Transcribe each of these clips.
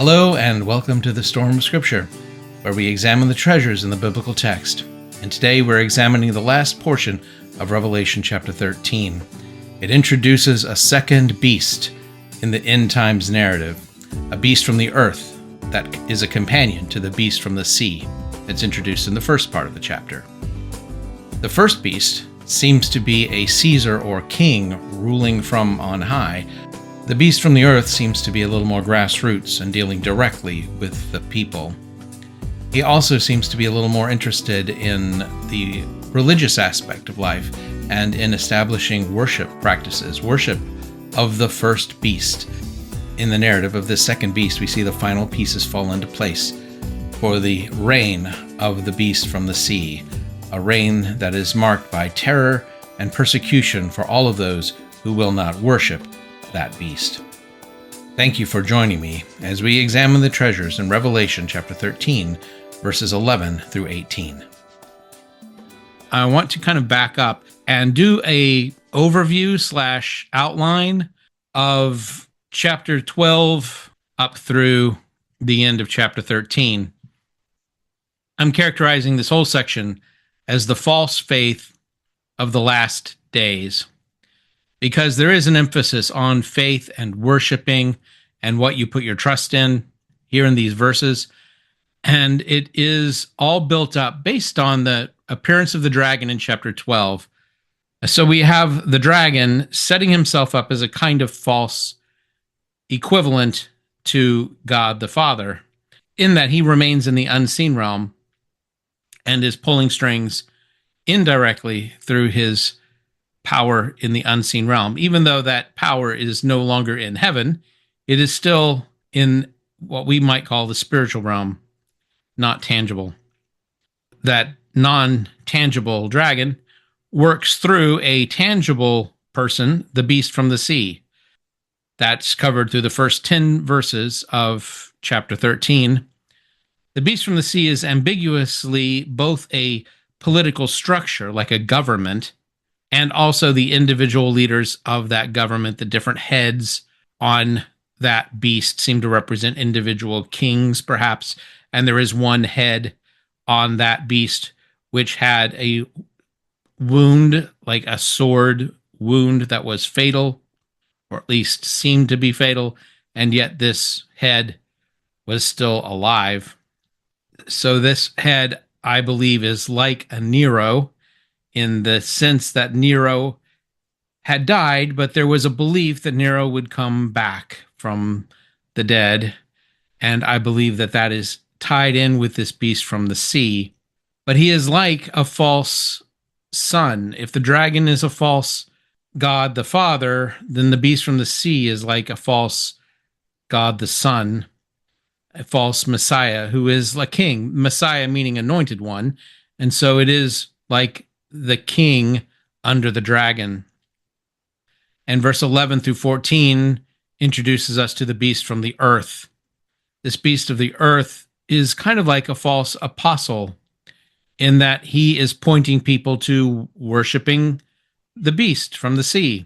Hello and welcome to the Storm of Scripture, where we examine the treasures in the biblical text. And today we're examining the last portion of Revelation chapter 13. It introduces a second beast in the end times narrative, a beast from the earth that is a companion to the beast from the sea that's introduced in the first part of the chapter. The first beast seems to be a Caesar or king ruling from on high. The beast from the earth seems to be a little more grassroots and dealing directly with the people. He also seems to be a little more interested in the religious aspect of life and in establishing worship practices, worship of the first beast. In the narrative of this second beast, we see the final pieces fall into place for the reign of the beast from the sea, a reign that is marked by terror and persecution for all of those who will not worship that beast. Thank you for joining me as we examine the treasures in Revelation chapter 13, verses 11 through 18. I want to kind of back up and do a overview / outline of chapter 12 up through the end of chapter 13. I'm characterizing this whole section as the false faith of the last days, because there is an emphasis on faith and worshiping and what you put your trust in here in these verses. And it is all built up based on the appearance of the dragon in chapter 12. So we have the dragon setting himself up as a kind of false equivalent to God the Father, in that he remains in the unseen realm and is pulling strings indirectly through his power in the unseen realm. Even though that power is no longer in heaven, it is still in what we might call the spiritual realm, not tangible. That non-tangible dragon works through a tangible person, the beast from the sea. That's covered through the first 10 verses of chapter 13. The beast from the sea is ambiguously both a political structure, like a government, and also the individual leaders of that government. The different heads on that beast seem to represent individual kings, perhaps. And there is one head on that beast which had a wound, like a sword wound that was fatal, or at least seemed to be fatal. And yet this head was still alive. So this head, I believe, is like a Nero, in the sense that Nero had died, but there was a belief that Nero would come back from the dead. And I believe that that is tied in with this beast from the sea. But he is like a false son. If the dragon is a false God the Father, then the beast from the sea is like a false God the Son, a false Messiah who is a king. Messiah meaning anointed one. And so it is like the king under the dragon. And verse 11 through 14 introduces us to the beast from the earth. This beast of the earth is kind of like a false apostle, in that he is pointing people to worshiping the beast from the sea.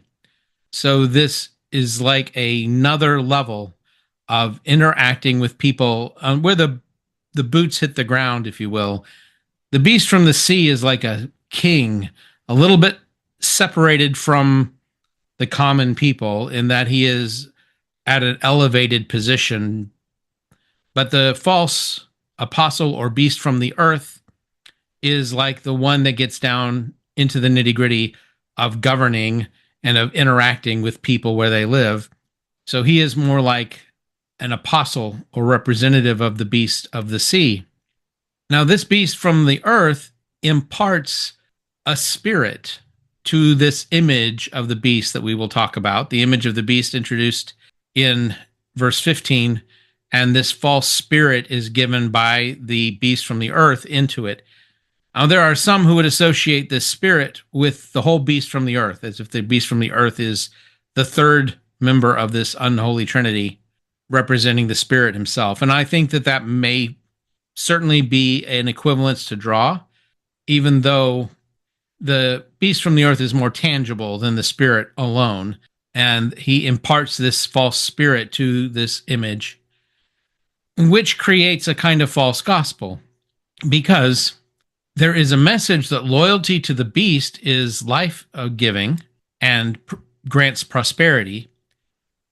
So this is like another level of interacting with people where the boots hit the ground, if you will. The beast from the sea is like a king, a little bit separated from the common people, in that he is at an elevated position. But the false apostle or beast from the earth is like the one that gets down into the nitty-gritty of governing and of interacting with people where they live. So he is more like an apostle or representative of the beast of the sea. Now, this beast from the earth imparts a spirit to this image of the beast that we will talk about, the image of the beast introduced in verse 15, and this false spirit is given by the beast from the earth into it. Now, there are some who would associate this spirit with the whole beast from the earth, as if the beast from the earth is the third member of this unholy trinity, representing the spirit himself. And I think that that may certainly be an equivalence to draw, even though the beast from the earth is more tangible than the spirit alone. And he imparts this false spirit to this image. which creates a kind of false gospel, because there is a message that loyalty to the beast is life-giving and grants prosperity,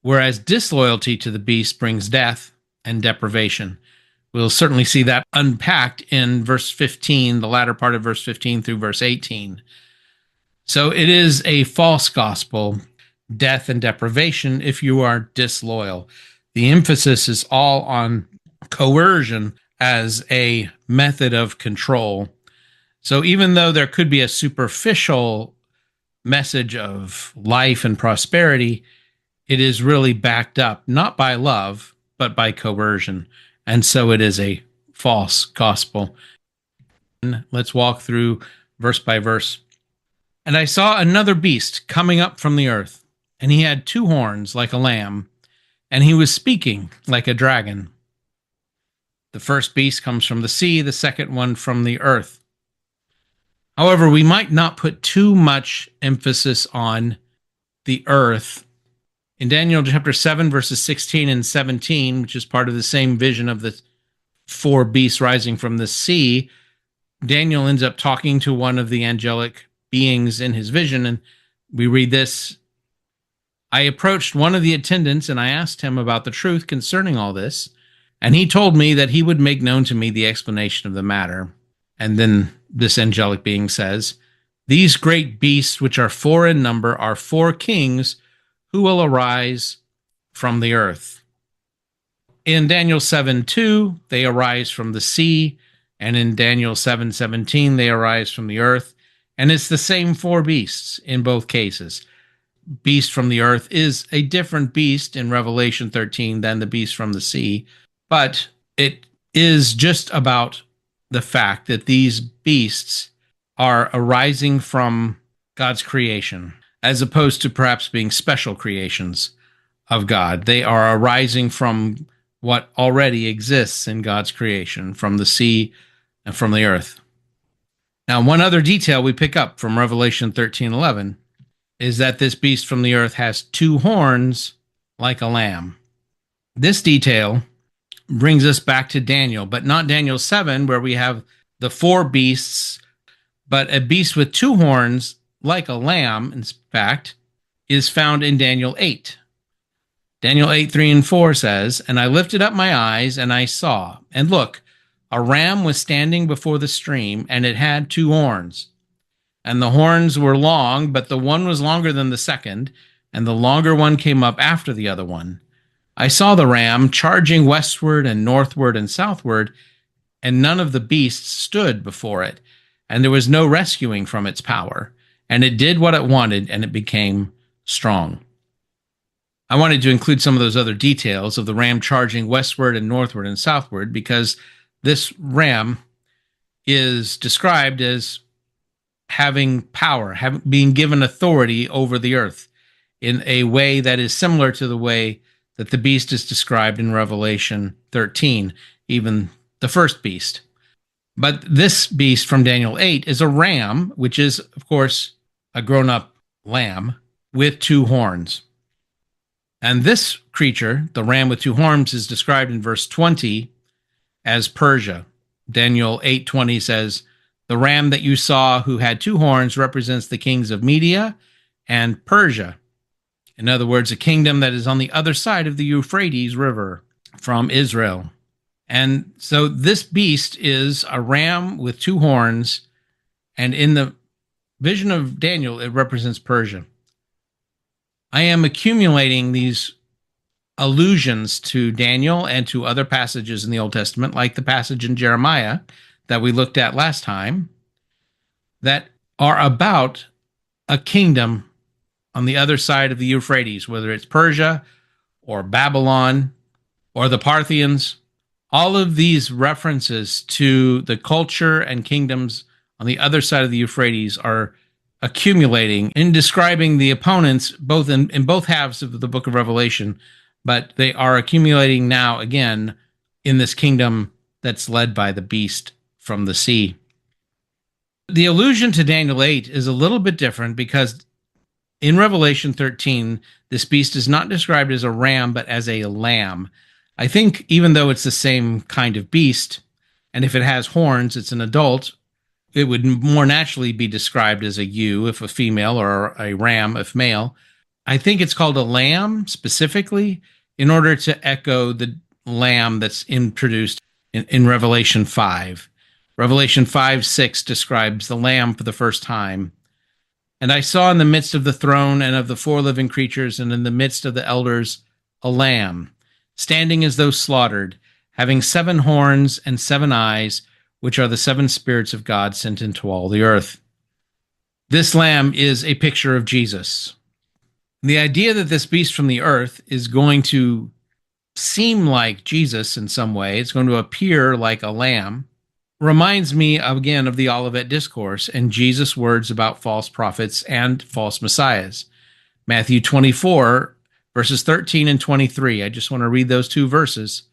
whereas disloyalty to the beast brings death and deprivation. We'll certainly see that unpacked in verse 15, the latter part of verse 15 through verse 18. So it is a false gospel, death and deprivation, if you are disloyal. The emphasis is all on coercion as a method of control. So even though there could be a superficial message of life and prosperity, it is really backed up not by love, but by coercion. And so it is a false gospel. Let's walk through verse by verse. And I saw another beast coming up from the earth, and he had 2 horns like a lamb, and he was speaking like a dragon. The first beast comes from the sea, the second one from the earth. However, we might not put too much emphasis on the earth. In Daniel chapter 7, verses 16 and 17, which is part of the same vision of the 4 beasts rising from the sea, Daniel ends up talking to one of the angelic beings in his vision, and we read this: I approached one of the attendants, and I asked him about the truth concerning all this, and he told me that he would make known to me the explanation of the matter. And then this angelic being says, these great beasts, which are 4 in number, are 4 kings who will arise from the earth. In Daniel 7:2, they arise from the sea, and in Daniel 7:17, they arise from the earth, and it's the same 4 beasts in both cases. Beast from the earth is a different beast in Revelation 13 than the beast from the sea, but it is just about the fact that these beasts are arising from God's creation, as opposed to perhaps being special creations of God. They are arising from what already exists in God's creation, from the sea and from the earth. Now, one other detail we pick up from Revelation 13:11 is that this beast from the earth has 2 horns like a lamb. This detail brings us back to Daniel, but not Daniel 7, where we have the 4 beasts, but a beast with 2 horns like a lamb, in fact, is found in Daniel 8. Daniel 8:3 and 4 says, and I lifted up my eyes, and I saw, and look, a ram was standing before the stream, and it had 2 horns. And the horns were long, but the one was longer than the second, and the longer one came up after the other one. I saw the ram charging westward and northward and southward, and none of the beasts stood before it, and there was no rescuing from its power. And it did what it wanted, and it became strong. I wanted to include some of those other details of the ram charging westward and northward and southward, because this ram is described as having power, being given authority over the earth in a way that is similar to the way that the beast is described in Revelation 13, even the first beast. But this beast from Daniel 8 is a ram, which is, of course, a grown-up lamb with 2 horns. And this creature, the ram with 2 horns, is described in verse 20 as Persia. Daniel 8:20 says, the ram that you saw who had 2 horns represents the kings of Media and Persia. In other words, a kingdom that is on the other side of the Euphrates River from Israel. And so this beast is a ram with 2 horns, and in the vision of Daniel, it represents Persia. I am accumulating these allusions to Daniel and to other passages in the Old Testament, like the passage in Jeremiah that we looked at last time, that are about a kingdom on the other side of the Euphrates, whether it's Persia or Babylon or the Parthians. All of these references to the culture and kingdoms on the other side of the Euphrates are accumulating in describing the opponents, both in both halves of the book of Revelation, but they are accumulating now again in this kingdom that's led by the beast from the sea. The allusion to Daniel 8 is a little bit different, because in Revelation 13, this beast is not described as a ram, but as a lamb. I think even though it's the same kind of beast, and if it has horns, it's an adult, it would more naturally be described as a ewe if a female or a ram if male. I think it's called a lamb specifically in order to echo the lamb that's introduced in Revelation 5. Revelation 5:6 describes the lamb for the first time. And I saw in the midst of the throne and of the four living creatures and in the midst of the elders a lamb, standing as though slaughtered, having 7 horns and 7 eyes, which are the 7 spirits of God sent into all the earth. This lamb is a picture of Jesus. The idea that this beast from the earth is going to seem like Jesus in some way, it's going to appear like a lamb, reminds me again of the Olivet Discourse and Jesus' words about false prophets and false messiahs. Matthew 24, verses 13 and 23. I just want to read those 2 verses.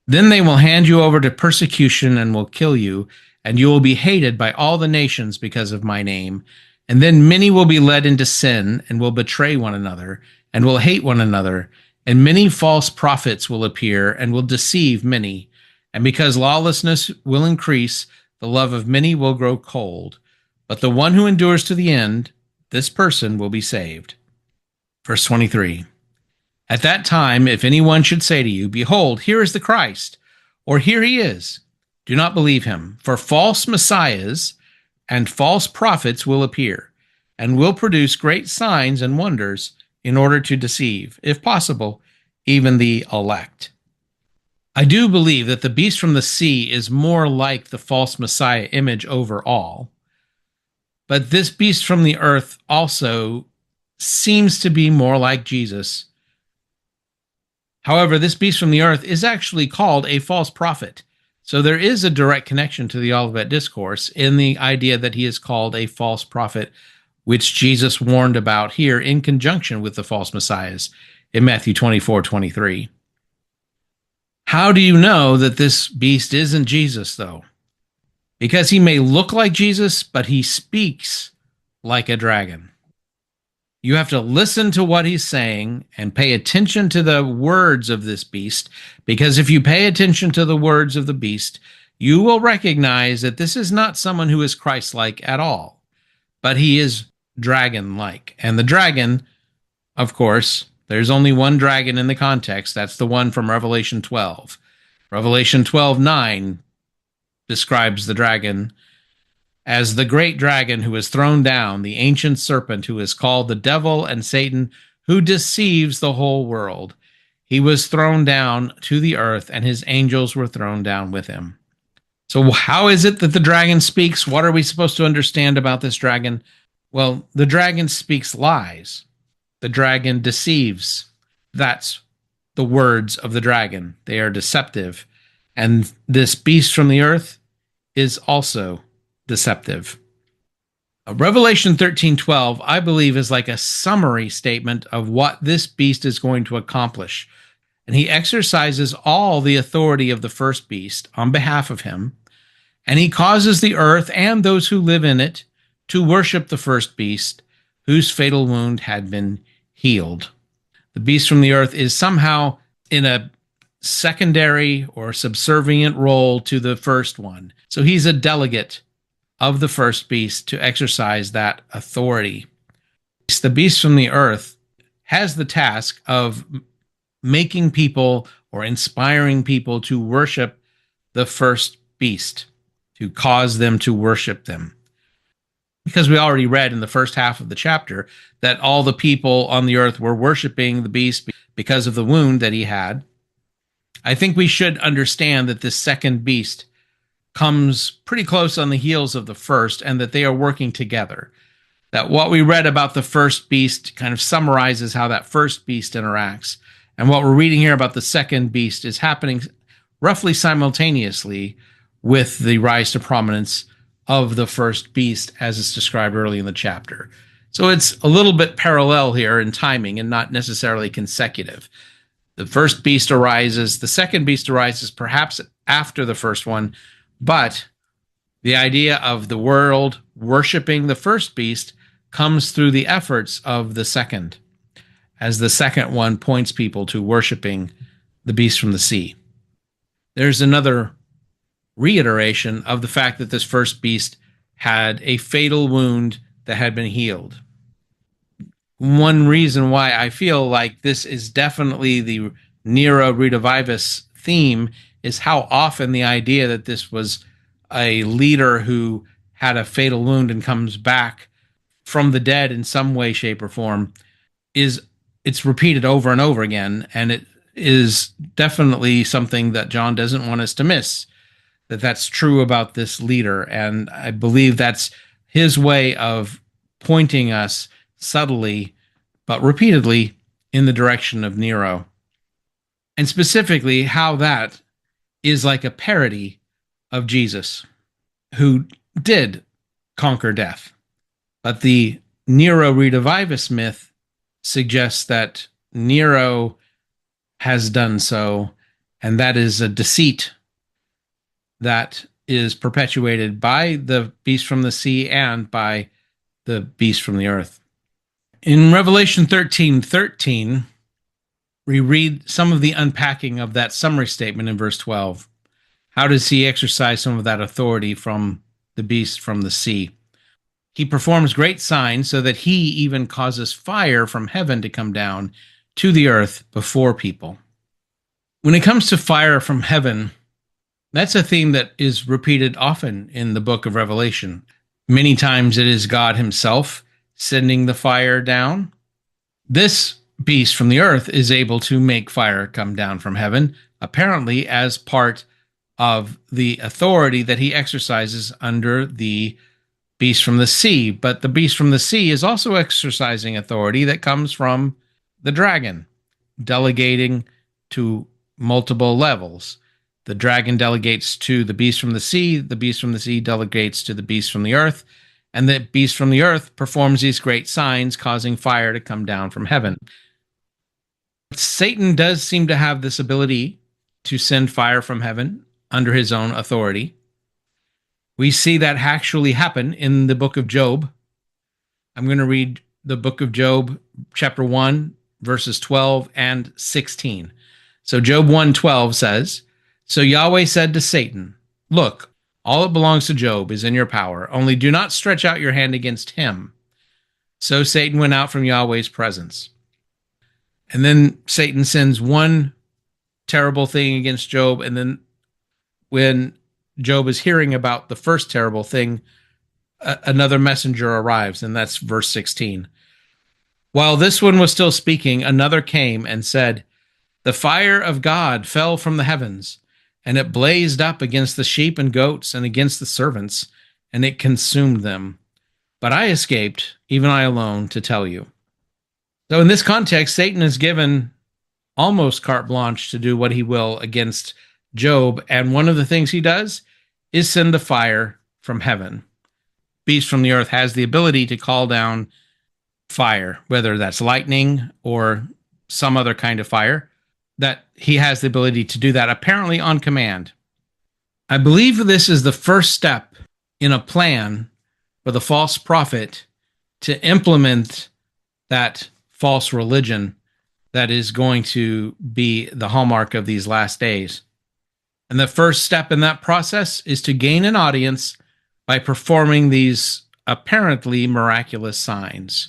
Then they will hand you over to persecution and will kill you, and you will be hated by all the nations because of my name. And then many will be led into sin and will betray one another and will hate one another. And many false prophets will appear and will deceive many. And because lawlessness will increase, the love of many will grow cold. But the one who endures to the end, this person will be saved. Verse 23. At that time, if anyone should say to you, behold, here is the Christ, or here he is, do not believe him. For false messiahs and false prophets will appear, and will produce great signs and wonders in order to deceive, if possible, even the elect. I do believe that the beast from the sea is more like the false Messiah image overall, but this beast from the earth also seems to be more like Jesus. However, this beast from the earth is actually called a false prophet. So there is a direct connection to the Olivet Discourse in the idea that he is called a false prophet, which Jesus warned about here in conjunction with the false messiahs in Matthew 24:23. How do you know that this beast isn't Jesus, though? Because he may look like Jesus, but he speaks like a dragon. You have to listen to what he's saying and pay attention to the words of this beast, because if you pay attention to the words of the beast, you will recognize that this is not someone who is Christ-like at all, but he is dragon-like. And the dragon, of course, there's only one dragon in the context. That's the one from Revelation 12. Revelation 12:9 describes the dragon as the great dragon who is thrown down, the ancient serpent who is called the devil and Satan, who deceives the whole world. He was thrown down to the earth, and his angels were thrown down with him. So how is it that the dragon speaks? What are we supposed to understand about this dragon? Well, the dragon speaks lies. The dragon deceives. That's the words of the dragon. They are deceptive. And this beast from the earth is also deceptive. Revelation 13:12, I believe, is like a summary statement of what this beast is going to accomplish. And he exercises all the authority of the first beast on behalf of him, and he causes the earth and those who live in it to worship the first beast, whose fatal wound had been healed. The beast from the earth is somehow in a secondary or subservient role to the first one. So he's a delegate of the first beast to exercise that authority. The beast from the earth has the task of making people or inspiring people to worship the first beast, to cause them to worship them. Because we already read in the first half of the chapter that all the people on the earth were worshiping the beast because of the wound that he had. I think we should understand that this second beast comes pretty close on the heels of the first, and that they are working together. That what we read about the first beast kind of summarizes how that first beast interacts. And what we're reading here about the second beast is happening roughly simultaneously with the rise to prominence of the first beast, as it's described early in the chapter. So it's a little bit parallel here in timing and not necessarily consecutive. The first beast arises, the second beast arises perhaps after the first one, but the idea of the world worshiping the first beast comes through the efforts of the second, as the second one points people to worshiping the beast from the sea. There's another reiteration of the fact that this first beast had a fatal wound that had been healed. One reason why I feel like this is definitely the Nero Redivivus theme is how often the idea that this was a leader who had a fatal wound and comes back from the dead in some way, shape, or form it's repeated over and over again, and it is definitely something that John doesn't want us to miss, that's true about this leader. And I believe that's his way of pointing us subtly but repeatedly in the direction of Nero, and specifically how that is like a parody of Jesus, who did conquer death. But the Nero Redivivus myth suggests that Nero has done so, and that is a deceit that is perpetuated by the beast from the sea and by the beast from the earth. In Revelation 13:13, we read some of the unpacking of that summary statement in verse 12. How does he exercise some of that authority from the beast from the sea? He performs great signs so that he even causes fire from heaven to come down to the earth before people. When it comes to fire from heaven, that's a theme that is repeated often in the book of Revelation. Many times it is God himself sending the fire down. This beast from the earth is able to make fire come down from heaven, apparently as part of the authority that he exercises under the beast from the sea. But the beast from the sea is also exercising authority that comes from the dragon, delegating to multiple levels. The dragon delegates to the beast from the sea delegates to the beast from the earth, and the beast from the earth performs these great signs, causing fire to come down from heaven. Satan does seem to have this ability to send fire from heaven under his own authority. We see that actually happen in the book of Job. I'm going to read the book of Job, chapter 1, verses 12 and 16. So Job 1:12 says, "So Yahweh said to Satan, 'Look, all that belongs to Job is in your power, only do not stretch out your hand against him.' So Satan went out from Yahweh's presence." And then Satan sends one terrible thing against Job, and then when Job is hearing about the first terrible thing, another messenger arrives, and that's verse 16. "While this one was still speaking, another came and said, 'The fire of God fell from the heavens, and it blazed up against the sheep and goats and against the servants, and it consumed them. But I escaped, even I alone, to tell you.'" So in this context, Satan is given almost carte blanche to do what he will against Job, and one of the things he does is send the fire from heaven. Beast from the earth has the ability to call down fire, whether that's lightning or some other kind of fire, that he has the ability to do that, apparently on command. I believe this is the first step in a plan for the false prophet to implement that false religion that is going to be the hallmark of these last days. And the first step in that process is to gain an audience by performing these apparently miraculous signs.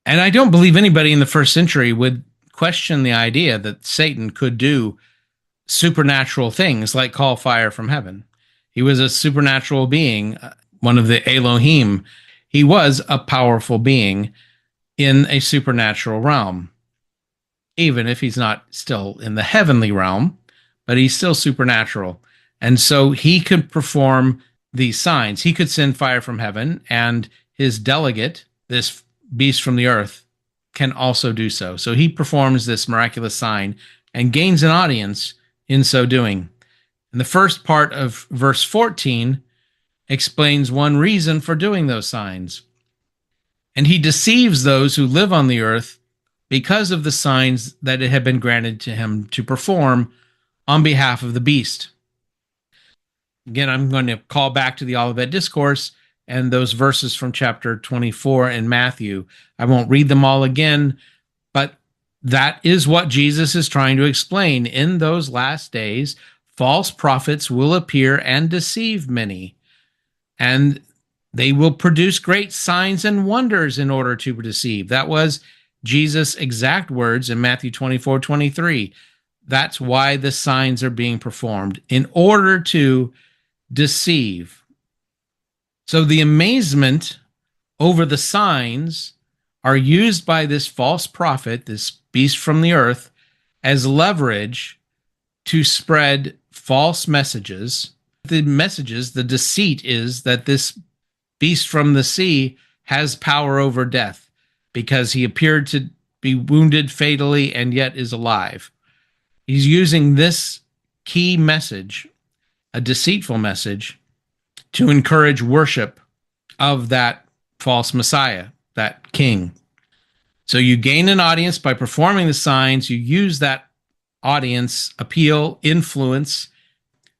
And I don't believe anybody in the first century would question the idea that Satan could do supernatural things like call fire from heaven. He was a supernatural being, one of the Elohim. He was a powerful being in a supernatural realm, even if he's not still in the heavenly realm, but he's still supernatural. And so he could perform these signs. He could send fire from heaven, and his delegate, this beast from the earth, can also do so. So he performs this miraculous sign and gains an audience in so doing. And the first part of verse 14 explains one reason for doing those signs. "And he deceives those who live on the earth because of the signs that it had been granted to him to perform on behalf of the beast." Again, I'm going to call back to the Olivet Discourse and those verses from chapter 24 in Matthew. I won't read them all again, but That is what Jesus is trying to explain. In those last days, false prophets will appear and deceive many, and they will produce great signs and wonders in order to deceive. That was Jesus' exact words in Matthew 24:23. That's why the signs are being performed, in order to deceive. So the amazement over the signs are used by this false prophet, this beast from the earth, as leverage to spread false messages. The deceit is that this beast from the sea has power over death because he appeared to be wounded fatally and yet is alive. He's using this key message, a deceitful message, to encourage worship of that false Messiah, that king. So you gain an audience by performing the signs. You use that audience appeal, influence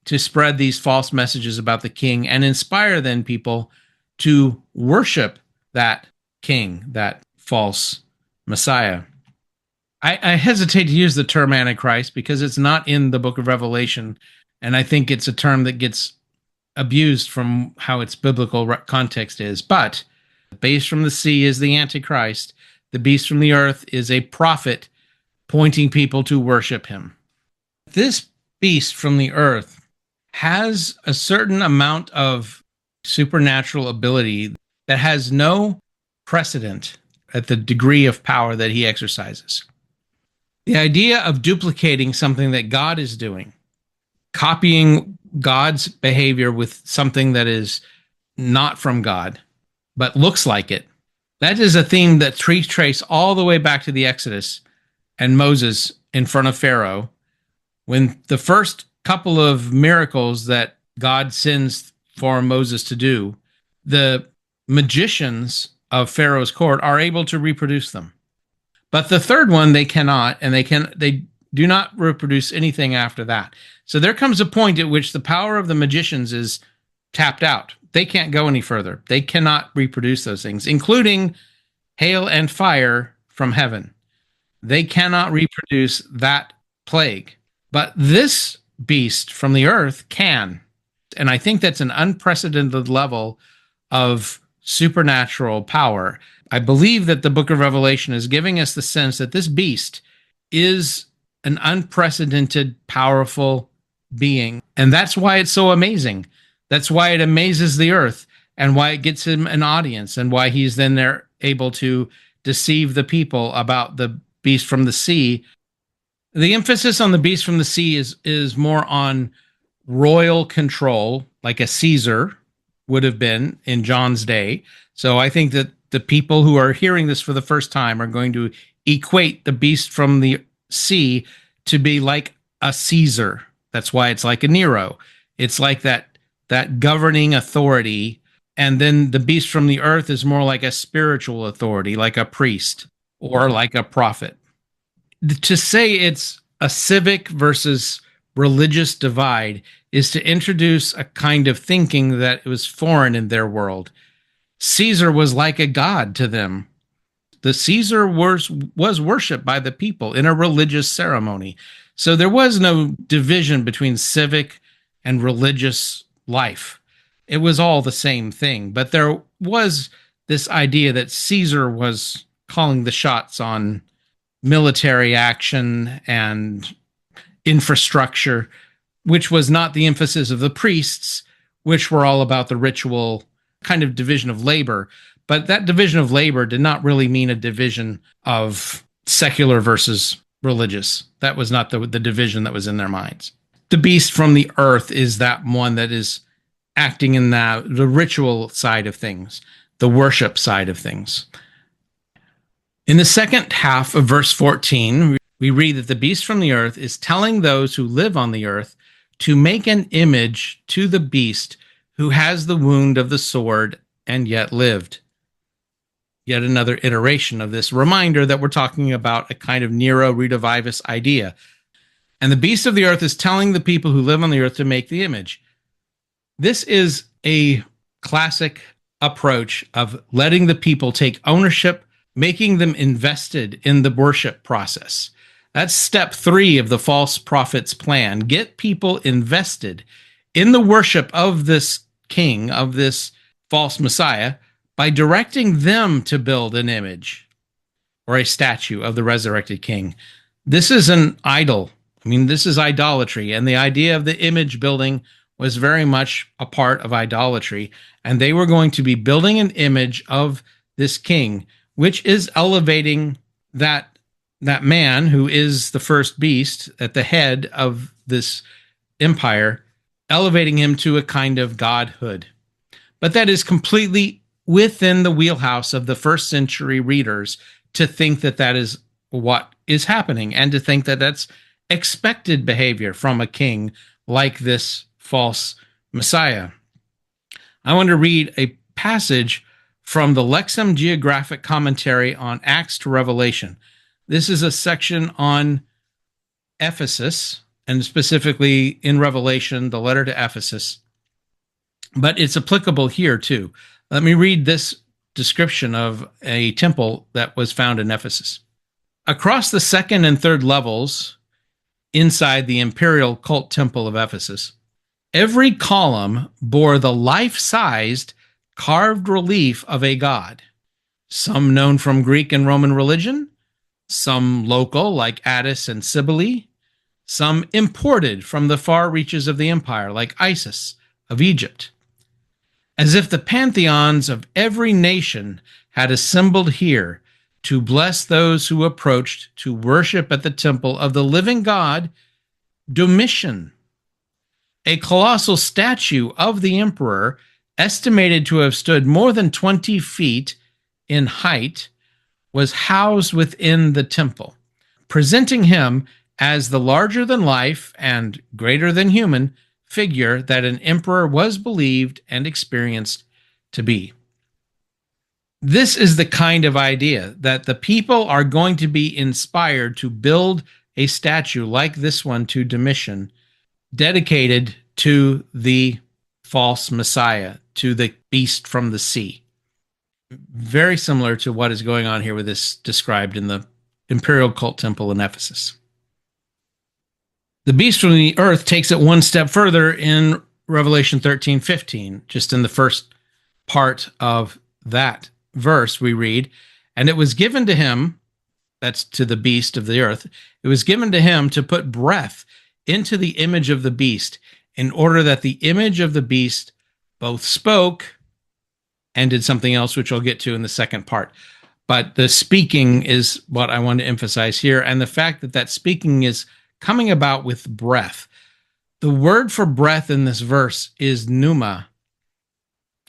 to spread these false messages about the king and inspire then people to worship that king, that false Messiah. I hesitate to use the term Antichrist because it's not in the book of Revelation, and I think it's a term that gets abused from how its biblical context is. But the beast from the sea is the Antichrist. The beast from the earth is a prophet pointing people to worship him. This beast from the earth has a certain amount of supernatural ability that has no precedent at the degree of power that he exercises. The idea of duplicating something that God is doing, copying God's behavior with something that is not from God, but looks like it, that is a theme that we trace all the way back to the Exodus and Moses in front of Pharaoh, when the first couple of miracles that God sends for Moses to do, the magicians of Pharaoh's court are able to reproduce them. But the third one, they cannot, and they do not reproduce anything after that. So there comes a point at which the power of the magicians is tapped out. They can't go any further. They cannot reproduce those things, including hail and fire from heaven. They cannot reproduce that plague. But this beast from the earth can. And I think that's an unprecedented level of supernatural power. I believe that the book of Revelation is giving us the sense that this beast is an unprecedented, powerful being. And that's why it's so amazing. That's why it amazes the earth, and why it gets him an audience, and why he's then there able to deceive the people about the beast from the sea. The emphasis on the beast from the sea is more on royal control, like a Caesar would have been in John's day. So I think that the people who are hearing this for the first time are going to equate the beast from the sea to be like a Caesar. That's why it's like a Nero. It's like that governing authority. And then the beast from the earth is more like a spiritual authority, like a priest or like a prophet. To say it's a civic versus religious divide is to introduce a kind of thinking that was foreign in their world. Caesar was like a god to them. The Caesar was worshipped by the people in a religious ceremony. So there was no division between civic and religious life. It was all the same thing. But there was this idea that Caesar was calling the shots on military action and infrastructure, which was not the emphasis of the priests, which were all about the ritual kind of division of labor. But that division of labor did not really mean a division of secular versus religious. That was not the division that was in their minds. The beast from the earth is that one that is acting in the ritual side of things, the worship side of things. In the second half of verse 14, we read that the beast from the earth is telling those who live on the earth to make an image to the beast who has the wound of the sword and yet lived. Yet another iteration of this reminder that we're talking about a kind of Nero redivivus idea. And the beast of the earth is telling the people who live on the earth to make the image. This is a classic approach of letting the people take ownership, making them invested in the worship process. That's step 3 of the false prophet's plan. Get people invested in the worship of this king, of this false Messiah, by directing them to build an image or a statue of the resurrected king. This is an idol. I mean, this is idolatry. And the idea of the image building was very much a part of idolatry. And they were going to be building an image of this king, which is elevating that man who is the first beast at the head of this empire, elevating him to a kind of godhood. But that is completely within the wheelhouse of the first century readers to think that that is what is happening, and to think that that's expected behavior from a king like this false Messiah. I want to read a passage from the Lexham Geographic Commentary on Acts to Revelation. This is a section on Ephesus, and specifically in Revelation, the letter to Ephesus. But it's applicable here too. Let me read this description of a temple that was found in Ephesus. Across the second and third levels inside the imperial cult temple of Ephesus, every column bore the life-sized carved relief of a god, some known from Greek and Roman religion, some local like Attis and Cybele, some imported from the far reaches of the empire like Isis of Egypt. As if the pantheons of every nation had assembled here to bless those who approached to worship at the temple of the living God, Domitian. A colossal statue of the emperor, estimated to have stood more than 20 feet in height, was housed within the temple, presenting him as the larger-than-life and greater-than-human figure that an emperor was believed and experienced to be. This is the kind of idea that the people are going to be inspired to build a statue like this one to Domitian, dedicated to the false Messiah, to the beast from the sea. Very similar to what is going on here with this described in the imperial cult temple in Ephesus. The beast from the earth takes it one step further in Revelation 13:15. Just in the first part of that verse, we read, "And it was given to him," that's to the beast of the earth, "it was given to him to put breath into the image of the beast, in order that the image of the beast both spoke and did something else, which I'll get to in the second part." But the speaking is what I want to emphasize here, and the fact that that speaking is coming about with breath. The word for breath in this verse is pneuma.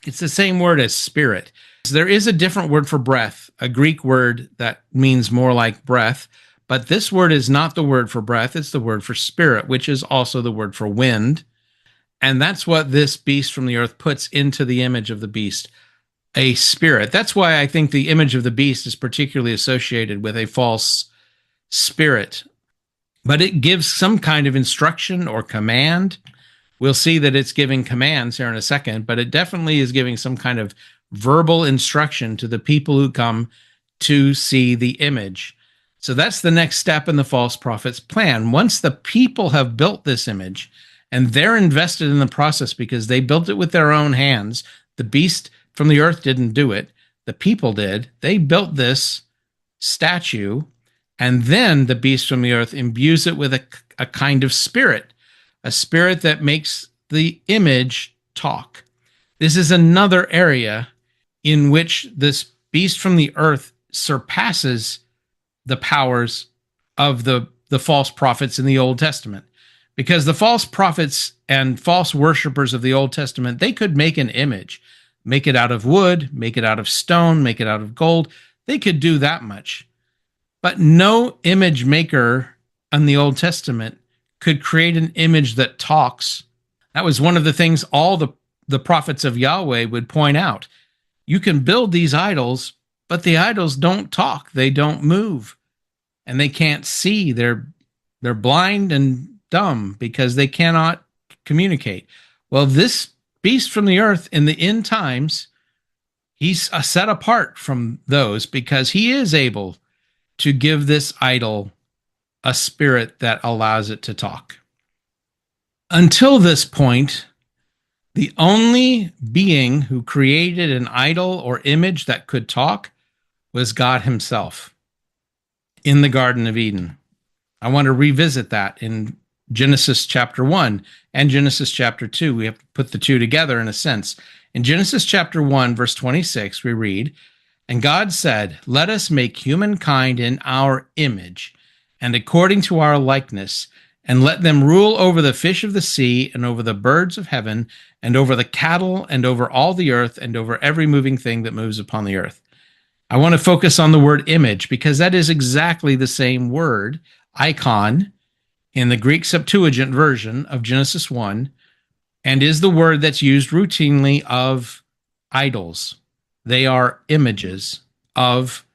It's the same word as spirit. So there is a different word for breath, a Greek word that means more like breath, but this word is not the word for breath, it's the word for spirit, which is also the word for wind. And that's what this beast from the earth puts into the image of the beast, a spirit. That's why I think the image of the beast is particularly associated with a false spirit. But it gives some kind of instruction or command. We'll see that it's giving commands here in a second, but it definitely is giving some kind of verbal instruction to the people who come to see the image. So that's the next step in the false prophet's plan. Once the people have built this image, and they're invested in the process because they built it with their own hands, the beast from the earth didn't do it, the people did. They built this statue, and then the beast from the earth imbues it with a kind of spirit, a spirit that makes the image talk. This is another area in which this beast from the earth surpasses the powers of the false prophets in the Old Testament. Because the false prophets and false worshipers of the Old Testament, they could make an image, make it out of wood, make it out of stone, make it out of gold. They could do that much. But no image maker in the Old Testament could create an image that talks. That was one of the things all the prophets of Yahweh would point out. You can build these idols, but the idols don't talk. They don't move. And they can't see. They're blind and dumb because they cannot communicate. Well, this beast from the earth in the end times, He's set apart from those because he is able to give this idol a spirit that allows it to talk. Until this point, the only being who created an idol or image that could talk was God himself in the Garden of Eden. I want to revisit that in Genesis chapter 1 and Genesis chapter 2. We have to put the two together in a sense. In Genesis chapter 1, verse 26, we read, "And God said, let us make humankind in our image, and according to our likeness, and let them rule over the fish of the sea, and over the birds of heaven, and over the cattle, and over all the earth, and over every moving thing that moves upon the earth." I want to focus on the word image because that is exactly the same word, icon, in the Greek Septuagint version of Genesis 1, and is the word that's used routinely of idols. They are images of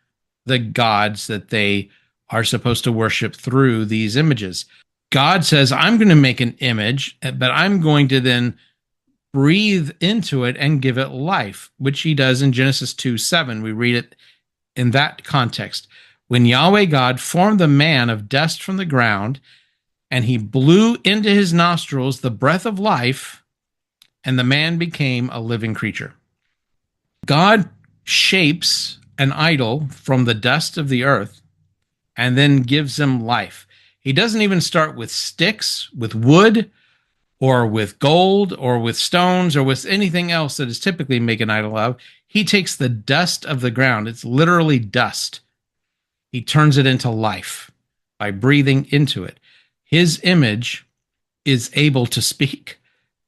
the gods that they are supposed to worship through these images. God says, I'm going to make an image, but I'm going to then breathe into it and give it life, which he does in Genesis 2:7. We read it in that context. When Yahweh God formed the man of dust from the ground, and he blew into his nostrils the breath of life, and the man became a living creature. God shapes an idol from the dust of the earth and then gives him life. He doesn't even start with sticks, with wood, or with gold, or with stones, or with anything else that is typically made an idol of. He takes the dust of the ground. It's literally dust. He turns it into life by breathing into it. His image is able to speak,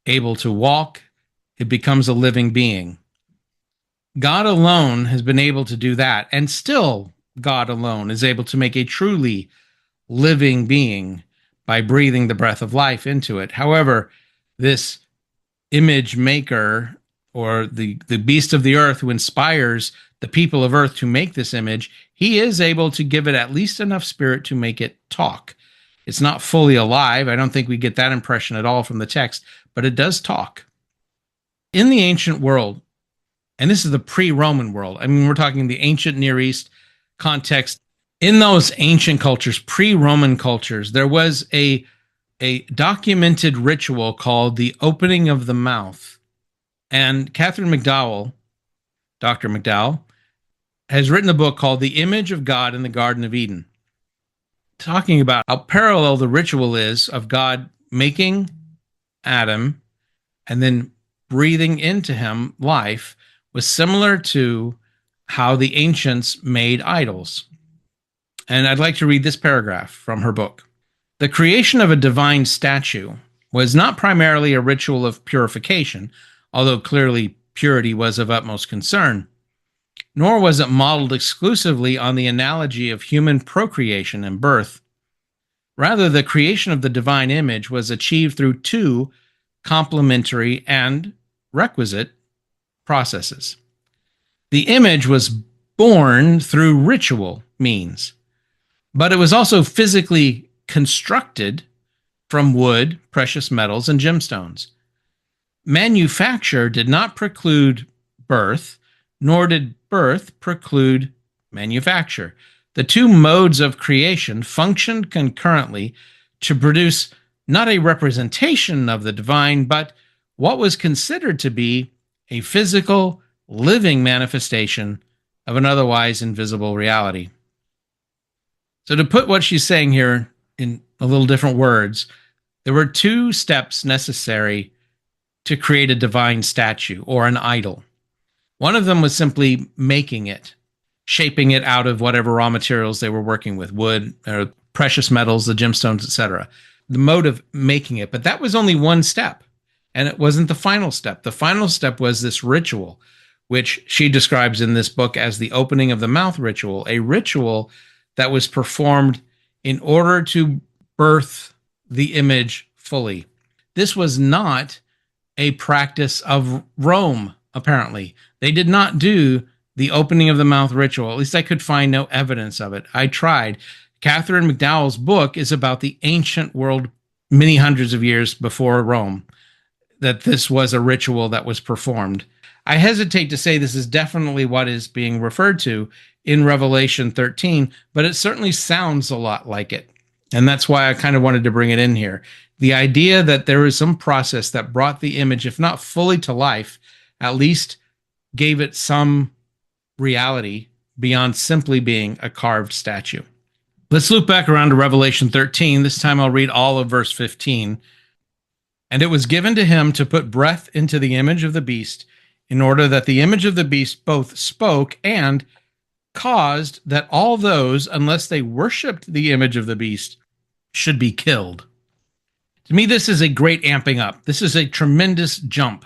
able to walk. It becomes a living being. God alone has been able to do that, and still God alone is able to make a truly living being by breathing the breath of life into it. However, this image maker, or the beast of the earth who inspires the people of earth to make this image, he is able to give it at least enough spirit to make it talk. It's not fully alive. I don't think we get that impression at all from the text, but it does talk. In the ancient world, and this is the pre-Roman world, I mean, we're talking the ancient Near East context. In those ancient cultures, pre-Roman cultures, there was a documented ritual called the opening of the mouth. And Catherine McDowell, Dr. McDowell, has written a book called The Image of God in the Garden of Eden, talking about how parallel the ritual is of God making Adam and then breathing into him life was similar to how the ancients made idols. And I'd like to read this paragraph from her book. The creation of a divine statue was not primarily a ritual of purification, although clearly purity was of utmost concern, nor was it modeled exclusively on the analogy of human procreation and birth. Rather, the creation of the divine image was achieved through two complementary and requisite processes. The image was born through ritual means, but it was also physically constructed from wood, precious metals, and gemstones. Manufacture did not preclude birth, nor did birth preclude manufacture. The two modes of creation functioned concurrently to produce not a representation of the divine, but what was considered to be a physical, living manifestation of an otherwise invisible reality. So to put what she's saying here in a little different words, there were two steps necessary to create a divine statue or an idol. One of them was simply making it, shaping it out of whatever raw materials they were working with, wood, or precious metals, the gemstones, etc. The mode of making it, but that was only one step, and it wasn't the final step. The final step was this ritual, which she describes in this book as the opening of the mouth ritual, a ritual that was performed in order to birth the image fully. This was not a practice of Rome, apparently. They did not do the opening of the mouth ritual. At least I could find no evidence of it. I tried. Catherine McDowell's book is about the ancient world many hundreds of years before Rome, that this was a ritual that was performed. I hesitate to say this is definitely what is being referred to in Revelation 13, but it certainly sounds a lot like it. And that's why I kind of wanted to bring it in here. The idea that there is some process that brought the image, if not fully to life, at least gave it some reality beyond simply being a carved statue. Let's loop back around to Revelation 13. This time I'll read all of verse 15. And it was given to him to put breath into the image of the beast, in order that the image of the beast both spoke and caused that all those, unless they worshipped the image of the beast, should be killed. To me, this is a great amping up. This is a tremendous jump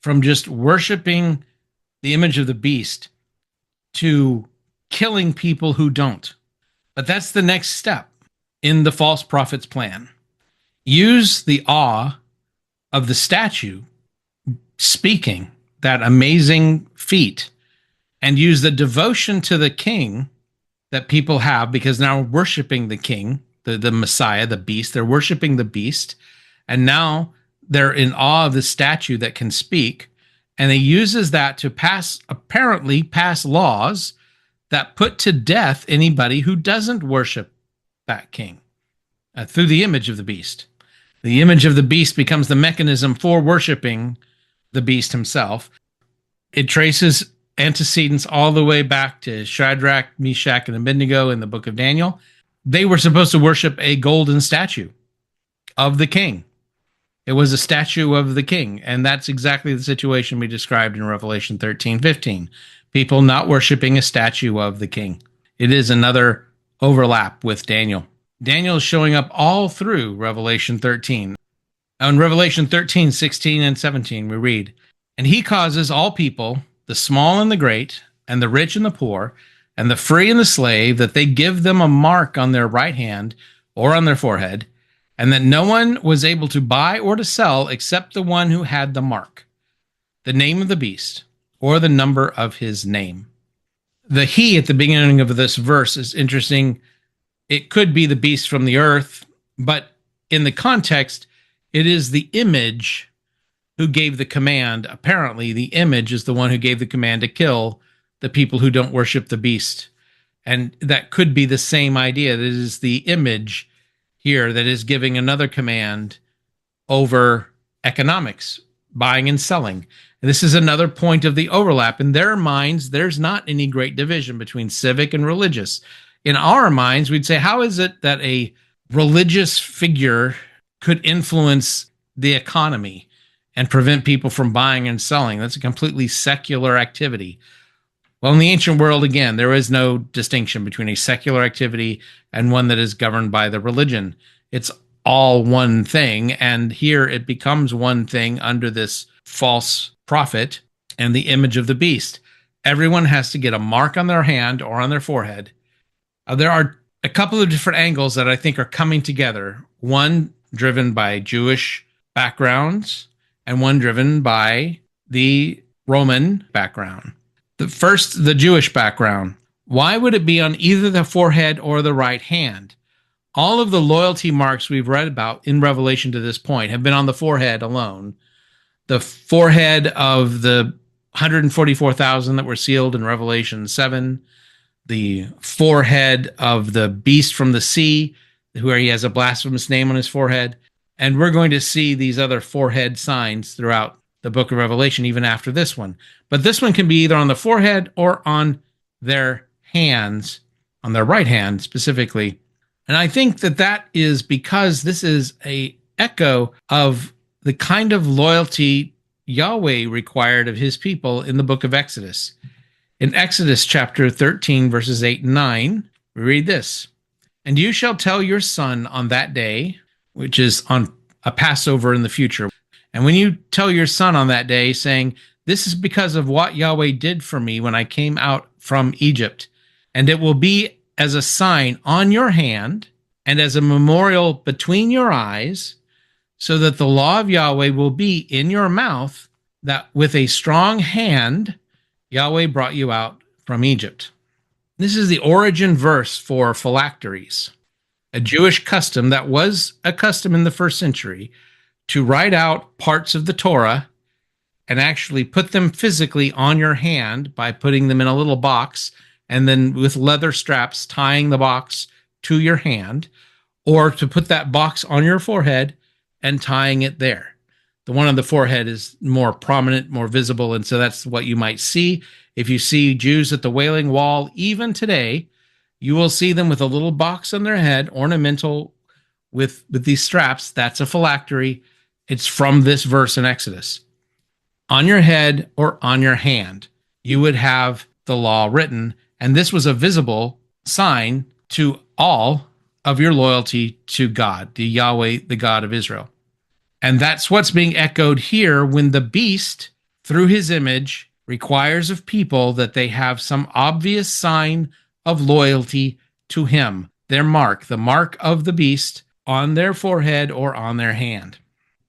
from just worshiping the image of the beast to killing people who don't. But that's the next step in the false prophet's plan. Use the awe of the statue speaking that amazing feat, and use the devotion to the king that people have, because now worshiping the king, the Messiah, the beast, they're worshiping the beast, and now they're in awe of the statue that can speak, and he uses that to apparently pass laws that put to death anybody who doesn't worship that king through the image of the beast. The image of the beast becomes the mechanism for worshiping the beast himself. It traces antecedents all the way back to Shadrach, Meshach, and Abednego in the book of Daniel. They were supposed to worship a golden statue of the king. It was a statue of the king, and that's exactly the situation we described in Revelation 13:15. People not worshiping a statue of the king. It is another overlap with Daniel. Daniel is showing up all through Revelation 13. In Revelation 13:16 and 17, we read, "And he causes all people, the small and the great, and the rich and the poor, and the free and the slave, that they give them a mark on their right hand or on their forehead, and that no one was able to buy or to sell except the one who had the mark, the name of the beast, or the number of his name." The he at the beginning of this verse is interesting. It could be the beast from the earth, but in the context, it is the image who gave the command. Apparently, the image is the one who gave the command to kill the people who don't worship the beast. And that could be the same idea. That it is the image here that is giving another command over economics, buying and selling. And this is another point of the overlap. In their minds, there's not any great division between civic and religious. In our minds, we'd say, how is it that a religious figure could influence the economy and prevent people from buying and selling? That's a completely secular activity. Well, in the ancient world, again, there is no distinction between a secular activity and one that is governed by the religion. It's all one thing, and here it becomes one thing under this false prophet and the image of the beast. Everyone has to get a mark on their hand or on their forehead. There are a couple of different angles that I think are coming together. One driven by Jewish backgrounds, and one driven by the Roman background. First, the Jewish background. Why would it be on either the forehead or the right hand? All of the loyalty marks we've read about in Revelation to this point have been on the forehead alone. The forehead of the 144,000 that were sealed in Revelation 7, the forehead of the beast from the sea, where he has a blasphemous name on his forehead. And we're going to see these other forehead signs throughout the book of Revelation, even after this one. But this one can be either on the forehead or on their hands, on their right hand specifically. And I think that that is because this is an echo of the kind of loyalty Yahweh required of his people in the book of Exodus. In Exodus chapter 13, verses 8 and 9, we read this: "And you shall tell your son on that day," which is on a Passover in the future, "and when you tell your son on that day, saying, 'This is because of what Yahweh did for me when I came out from Egypt, and it will be as a sign on your hand and as a memorial between your eyes, so that the law of Yahweh will be in your mouth, that with a strong hand Yahweh brought you out from Egypt.'" This is the origin verse for phylacteries, a Jewish custom that was a custom in the first century to write out parts of the Torah and actually put them physically on your hand by putting them in a little box and then with leather straps tying the box to your hand, or to put that box on your forehead and tying it there. The one on the forehead is more prominent, more visible, and so that's what you might see. If you see Jews at the Wailing Wall, even today, you will see them with a little box on their head, ornamental with these straps. That's a phylactery. It's from this verse in Exodus. On your head or on your hand, you would have the law written, and this was a visible sign to all of your loyalty to God, the Yahweh, the God of Israel. And that's what's being echoed here when the beast, through his image, requires of people that they have some obvious sign of loyalty to him, their mark, the mark of the beast on their forehead or on their hand.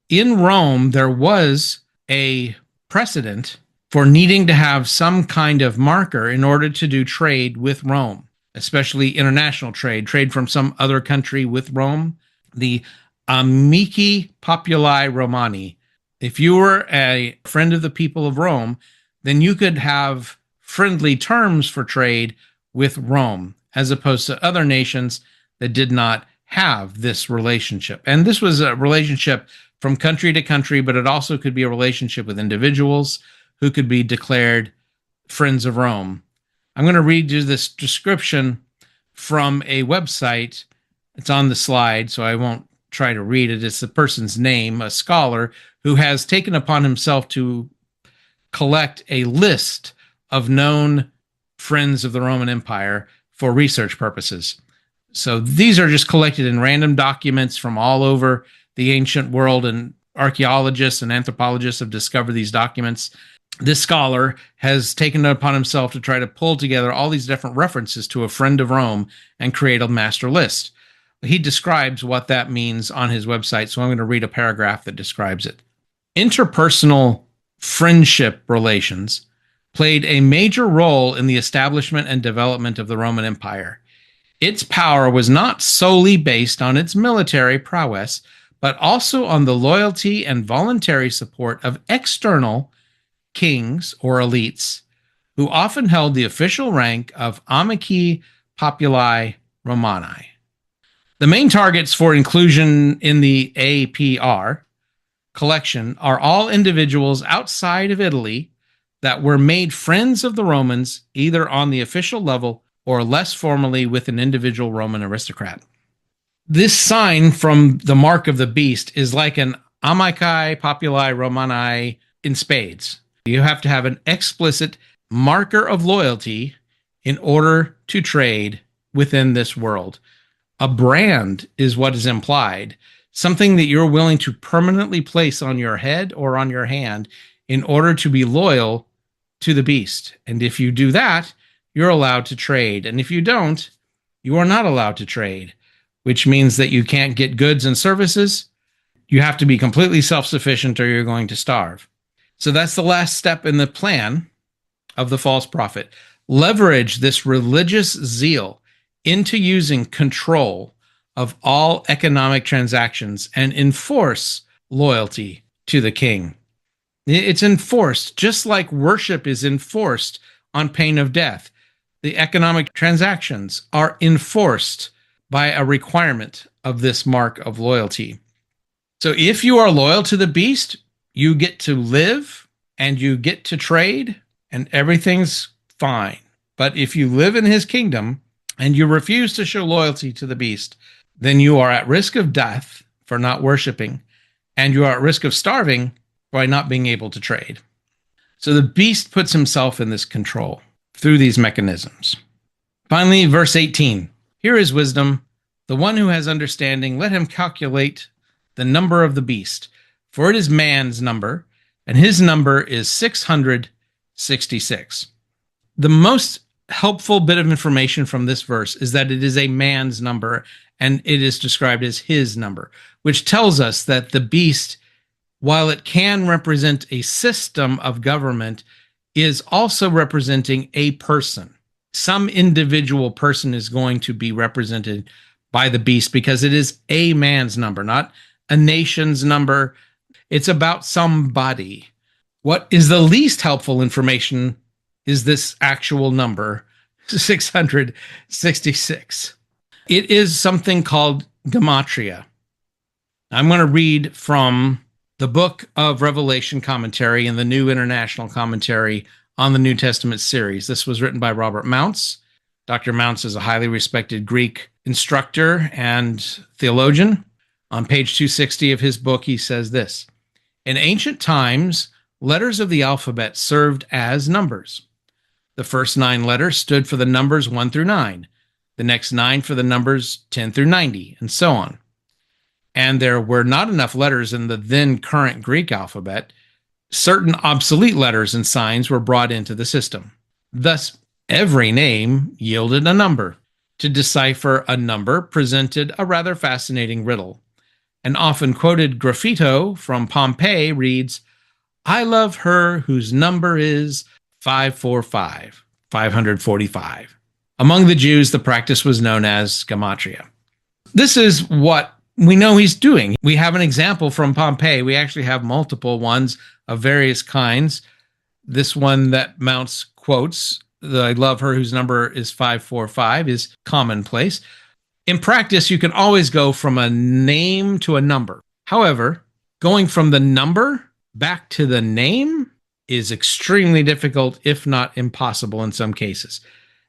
In Rome, there was a precedent for needing to have some kind of marker in order to do trade with Rome, especially international trade from some other country with Rome. The amici populi Romani. If you were a friend of the people of Rome, then you could have friendly terms for trade with Rome, as opposed to other nations that did not have this relationship. And this was a relationship from country to country, but it also could be a relationship with individuals who could be declared friends of Rome. I'm going to read you this description from a website. It's on the slide, so I won't try to read it. It's the person's name, a scholar who has taken upon himself to collect a list of known friends of the Roman Empire for research purposes. So these are just collected in random documents from all over the ancient world, and archaeologists and anthropologists have discovered these documents. This scholar has taken it upon himself to try to pull together all these different references to a friend of Rome and create a master list. He describes what that means on his website, so I'm going to read a paragraph that describes it. Interpersonal friendship relations played a major role in the establishment and development of the Roman Empire. Its power was not solely based on its military prowess, but also on the loyalty and voluntary support of external kings or elites, who often held the official rank of amici populi Romani. The main targets for inclusion in the APR collection are all individuals outside of Italy that were made friends of the Romans, either on the official level or less formally with an individual Roman aristocrat. This sign from the mark of the beast is like an amici populi Romani in spades. You have to have an explicit marker of loyalty in order to trade within this world. A brand is what is implied, something that you're willing to permanently place on your head or on your hand in order to be loyal to the beast. And if you do that, you're allowed to trade. And if you don't, you are not allowed to trade, which means that you can't get goods and services. You have to be completely self-sufficient or you're going to starve. So that's the last step in the plan of the false prophet. Leverage this religious zeal into using control of all economic transactions and enforce loyalty to the king. It's enforced, just like worship is enforced on pain of death. The economic transactions are enforced by a requirement of this mark of loyalty. So if you are loyal to the beast, you get to live and you get to trade and everything's fine. But if you live in his kingdom and you refuse to show loyalty to the beast, then you are at risk of death for not worshiping, and you are at risk of starving by not being able to trade. So the beast puts himself in this control through these mechanisms. Finally, verse 18. Here is wisdom. The one who has understanding, let him calculate the number of the beast, for it is man's number, and his number is 666. The most helpful bit of information from this verse is that it is a man's number, and it is described as his number, which tells us that the beast, while it can represent a system of government, is also representing a person. Some individual person is going to be represented by the beast because it is a man's number, not a nation's number. It's about somebody. What is the least helpful information is this actual number, 666. It is something called gematria. I'm going to read from the Book of Revelation commentary and the New International Commentary on the New Testament series. This was written by Robert Mounce. Dr. Mounce is a highly respected Greek instructor and theologian. On page 260 of his book, he says this: in ancient times, letters of the alphabet served as numbers. The first 9 letters stood for the numbers 1 through 9, the next 9 for the numbers 10 through 90, and so on. And there were not enough letters in the then current Greek alphabet. Certain obsolete letters and signs were brought into the system. Thus, every name yielded a number. To decipher a number presented a rather fascinating riddle. An often quoted graffito from Pompeii reads, "I love her whose number is 545, 545. Among the Jews, the practice was known as gematria. This is what we know he's doing. We have an example from Pompeii. We actually have multiple ones of various kinds. This one that Mounce quotes, the "I love her whose number is 545, is commonplace. In practice, you can always go from a name to a number. However, going from the number back to the name is extremely difficult, if not impossible in some cases.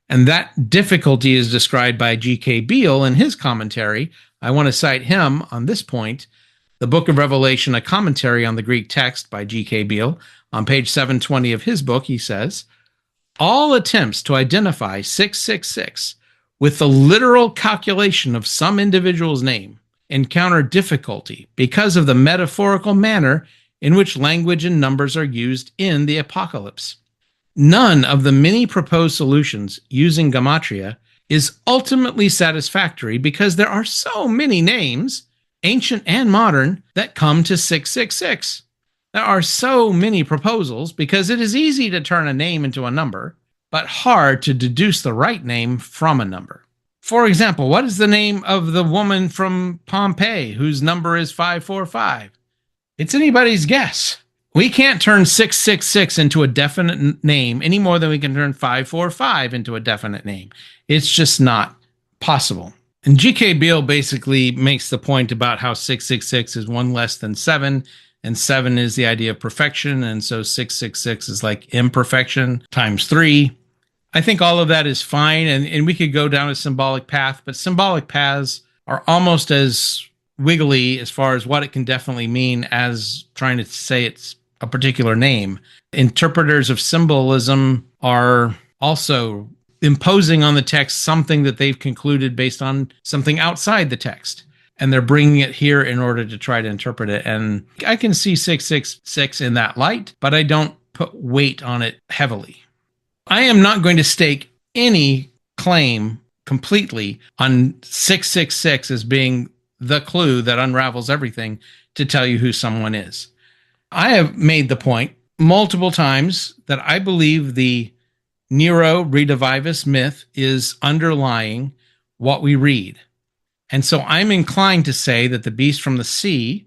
And that difficulty is described by G.K. Beale in his commentary. I want to cite him on this point. The Book of Revelation, a commentary on the Greek text by G.K. Beale. On page 720 of his book, he says, all attempts to identify 666 with the literal calculation of some individual's name encounter difficulty because of the metaphorical manner in which language and numbers are used in the apocalypse. None of the many proposed solutions using gematria is ultimately satisfactory because there are so many names, ancient and modern, that come to 666. There are so many proposals because it is easy to turn a name into a number, but hard to deduce the right name from a number. For example, what is the name of the woman from Pompeii whose number is 545? It's anybody's guess. We can't turn 666 into a definite name any more than we can turn 545 into a definite name. It's just not possible. And G.K. Beale basically makes the point about how 666 is 1 less than 7, and 7 is the idea of perfection, and so 666 is like imperfection times 3. I think all of that is fine, and we could go down a symbolic path, but symbolic paths are almost as wiggly as far as what it can definitely mean as trying to say it's a particular name. Interpreters of symbolism are also imposing on the text something that they've concluded based on something outside the text, and they're bringing it here in order to try to interpret it. And I can see 666 in that light, but I don't put weight on it heavily. I am not going to stake any claim completely on 666 as being the clue that unravels everything to tell you who someone is. I have made the point multiple times that I believe the Nero Redivivus myth is underlying what we read. And so I'm inclined to say that the beast from the sea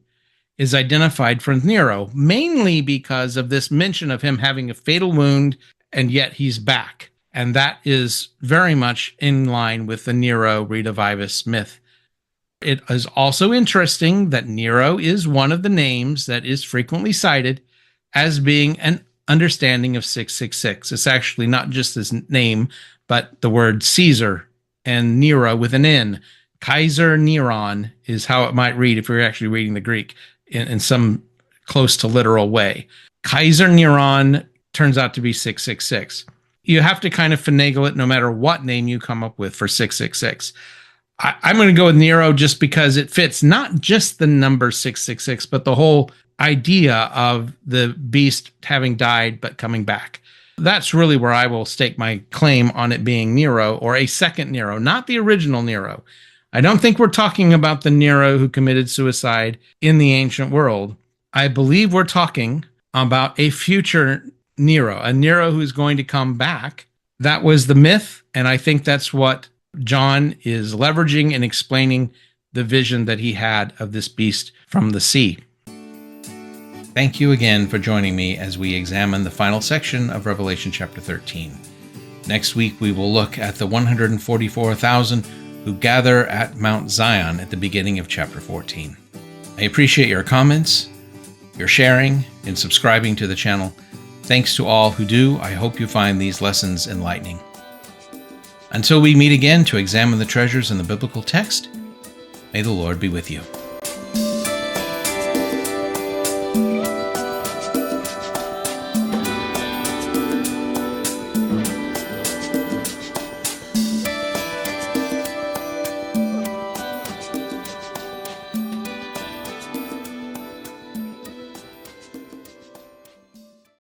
is identified from Nero, mainly because of this mention of him having a fatal wound, and yet he's back. And that is very much in line with the Nero Redivivus myth. It is also interesting that Nero is one of the names that is frequently cited as being an understanding of 666. It's actually not just his name, but the word Caesar and Nero with an N. Kaiser Neron is how it might read if you're actually reading the Greek in some close to literal way. Kaiser Neron turns out to be 666. You have to kind of finagle it no matter what name you come up with for 666. I'm going to go with Nero just because it fits not just the number 666, but the whole idea of the beast having died but coming back. That's really where I will stake my claim on it being Nero, or a second Nero, not the original Nero. I don't think we're talking about the Nero who committed suicide in the ancient world. I believe we're talking about a future Nero, a Nero who's going to come back. That was the myth, and I think that's what John is leveraging and explaining the vision that he had of this beast from the sea. Thank you again for joining me as we examine the final section of Revelation chapter 13. Next week, we will look at the 144,000 who gather at Mount Zion at the beginning of chapter 14. I appreciate your comments, your sharing, and subscribing to the channel. Thanks to all who do. I hope you find these lessons enlightening. Until we meet again to examine the treasures in the biblical text, may the Lord be with you.